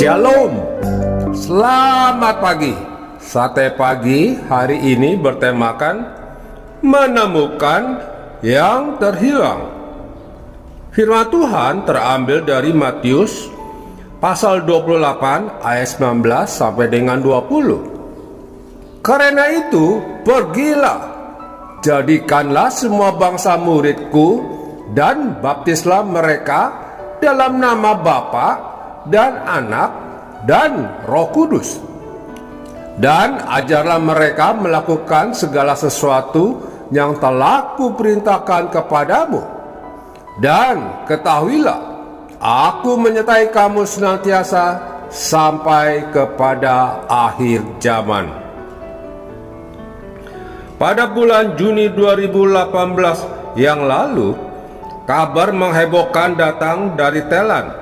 Shalom, selamat pagi. Sate pagi hari ini bertemakan menemukan yang terhilang. Firman Tuhan terambil dari Matius pasal 28 ayat 19 sampai dengan 20. Karena itu, pergilah, jadikanlah semua bangsa muridku dan baptislah mereka dalam nama Bapa dan Anak dan Roh Kudus, dan ajarlah mereka melakukan segala sesuatu yang telah kuperintahkan kepadamu. Dan ketahuilah, aku menyertai kamu senantiasa sampai kepada akhir zaman. Pada bulan Juni 2018 yang lalu, kabar menghebohkan datang dari Thailand.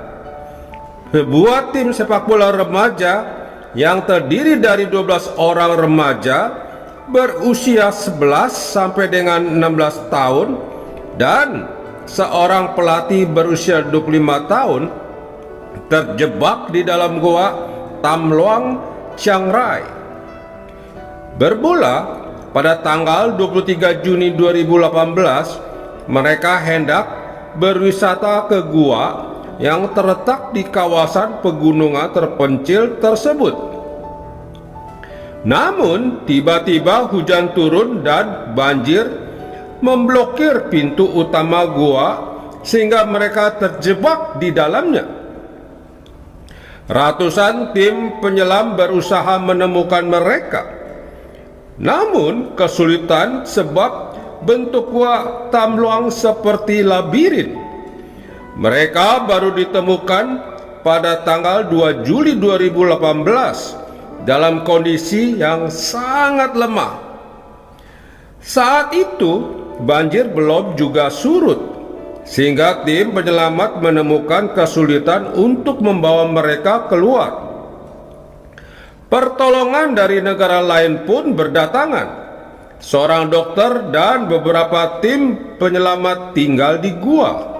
Sebuah tim sepak bola remaja yang terdiri dari 12 orang remaja berusia 11 sampai dengan 16 tahun dan seorang pelatih berusia 25 tahun terjebak di dalam goa Tam Luang, Chiang Rai. Bermula pada tanggal 23 Juni 2018, mereka hendak berwisata ke gua yang terletak di kawasan pegunungan terpencil tersebut. Namun tiba-tiba hujan turun dan banjir memblokir pintu utama gua sehingga mereka terjebak di dalamnya. Ratusan tim penyelam berusaha menemukan mereka, namun kesulitan sebab bentuk gua Tam Luang seperti labirin. Mereka baru ditemukan pada tanggal 2 Juli 2018 dalam kondisi yang sangat lemah. Saat itu banjir belum juga surut, sehingga tim penyelamat menemukan kesulitan untuk membawa mereka keluar. Pertolongan dari negara lain pun berdatangan. Seorang dokter dan beberapa tim penyelamat tinggal di gua.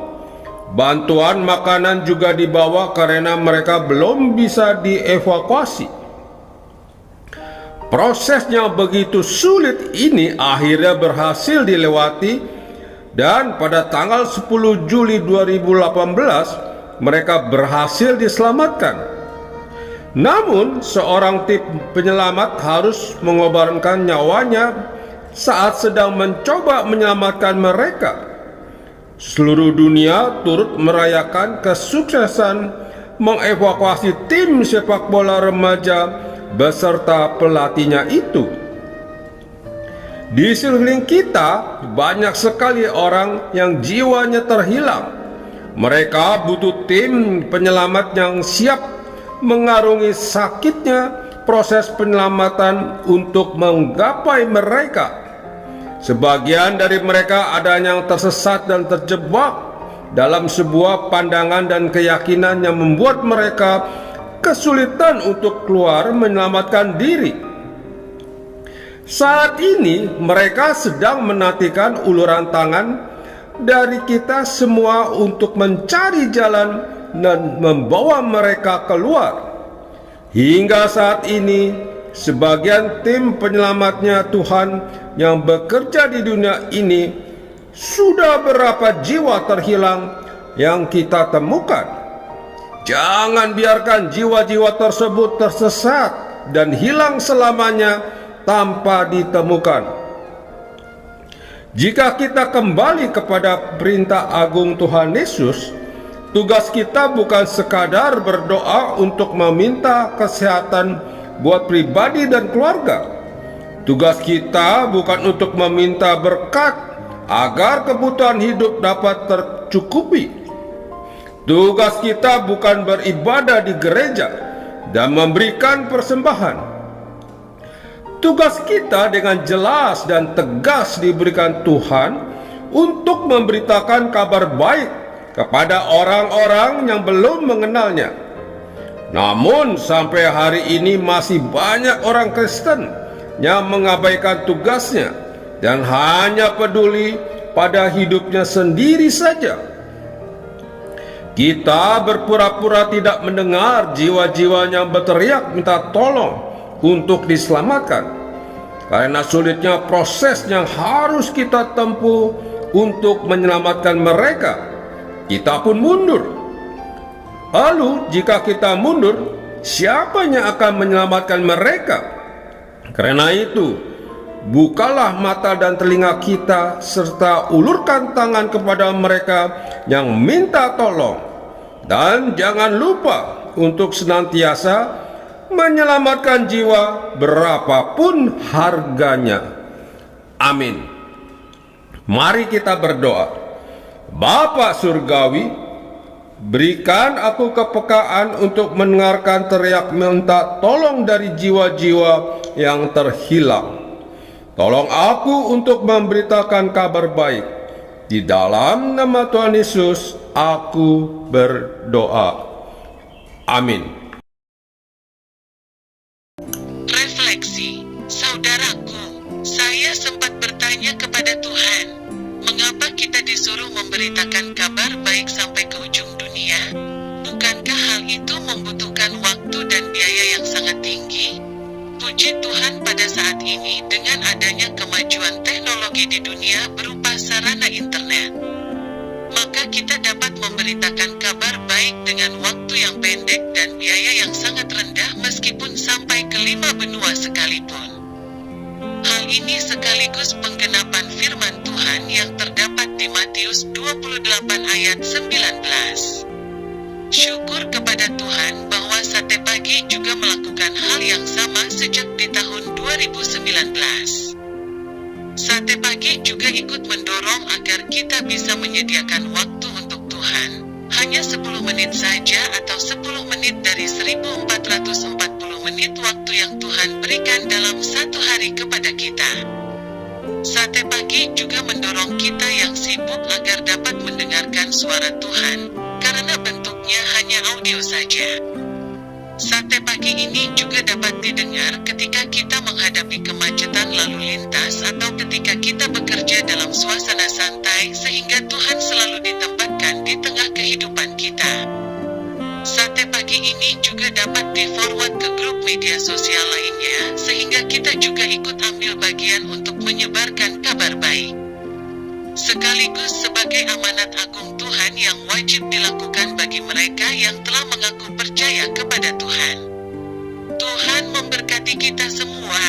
Bantuan makanan juga dibawa karena mereka belum bisa dievakuasi. Prosesnya begitu sulit ini akhirnya berhasil dilewati, dan pada tanggal 10 Juli 2018 mereka berhasil diselamatkan. Namun seorang tim penyelamat harus mengorbankan nyawanya saat sedang mencoba menyelamatkan mereka. Seluruh dunia turut merayakan kesuksesan mengevakuasi tim sepak bola remaja beserta pelatihnya itu. Di sekeliling kita banyak sekali orang yang jiwanya terhilang. Mereka butuh tim penyelamat yang siap mengarungi sakitnya proses penyelamatan untuk menggapai mereka. Sebagian dari mereka ada yang tersesat dan terjebak dalam sebuah pandangan dan keyakinan yang membuat mereka kesulitan untuk keluar menyelamatkan diri. Saat ini mereka sedang menantikan uluran tangan dari kita semua untuk mencari jalan dan membawa mereka keluar. Hingga saat ini sebagian tim penyelamatnya Tuhan yang bekerja di dunia ini sudah berapa jiwa terhilang yang kita temukan. Jangan biarkan jiwa-jiwa tersebut tersesat dan hilang selamanya tanpa ditemukan. Jika kita kembali kepada perintah agung Tuhan Yesus, tugas kita bukan sekadar berdoa untuk meminta kesehatan buat pribadi dan keluarga. Tugas kita bukan untuk meminta berkat agar kebutuhan hidup dapat tercukupi. Tugas kita bukan beribadah di gereja dan memberikan persembahan. Tugas kita dengan jelas dan tegas diberikan Tuhan untuk memberitakan kabar baik kepada orang-orang yang belum mengenalnya. Namun sampai hari ini masih banyak orang Kristen yang mengabaikan tugasnya dan hanya peduli pada hidupnya sendiri saja. Kita berpura-pura tidak mendengar jiwa-jiwa yang berteriak minta tolong untuk diselamatkan, karena sulitnya proses yang harus kita tempuh untuk menyelamatkan mereka. Kita pun mundur. Lalu jika kita mundur, siapa yang akan menyelamatkan mereka? Karena itu, bukalah mata dan telinga kita, serta ulurkan tangan kepada mereka yang minta tolong. Dan jangan lupa untuk senantiasa menyelamatkan jiwa berapapun harganya. Amin. Mari kita berdoa. Bapa Surgawi, berikan aku kepekaan untuk mendengarkan teriak minta tolong dari jiwa-jiwa yang terhilang. Tolong aku untuk memberitakan kabar baik. Di dalam nama Tuhan Yesus, aku berdoa. Amin. Refleksi, saudaraku, saya sempat bertanya kepada Tuhan, mengapa kita disuruh memberitakan kabar baik sampai ke ujung dunia? Bukankah hal itu membutuhkan waktu dan biaya yang sangat tinggi? Puji Tuhan, pada saat ini dengan adanya kemajuan teknologi di dunia berupa sarana internet, maka kita dapat memberitakan kabar baik dengan waktu yang pendek dan biaya yang sangat rendah meskipun sampai ke 5 benua sekalipun. Hal ini sekaligus penggenapan firman Tuhan yang terdapat di Matius 28 ayat 19. Syukur kepada Tuhan bahwa Sate Pagi juga melakukan hal yang sama sejak di tahun 2019. Sate Pagi juga ikut mendorong agar kita bisa menyediakan waktu untuk Tuhan, hanya 10 menit saja atau 10 menit dari 1440 menit waktu yang Tuhan berikan dalam satu hari kepada kita. Sate Pagi juga mendorong kita yang sibuk agar dapat mendengarkan suara Tuhan, karena bentuknya hanya audio saja. Sate Pagi ini juga dapat didengar ketika kita menghadapi kemacetan lalu lintas atau ketika kita bekerja dalam suasana santai, sehingga Tuhan selalu ditempatkan di tengah kehidupan kita. Sate Pagi ini juga dapat di-forward ke grup media sosial lainnya, sehingga kita juga ikut ambil bagian untuk menyebarkan kabar baik. Sekaligus sebagai amanat agung Tuhan yang wajib dilakukan bagi mereka yang telah mengaku percaya kepada Tuhan. Tuhan memberkati kita semua.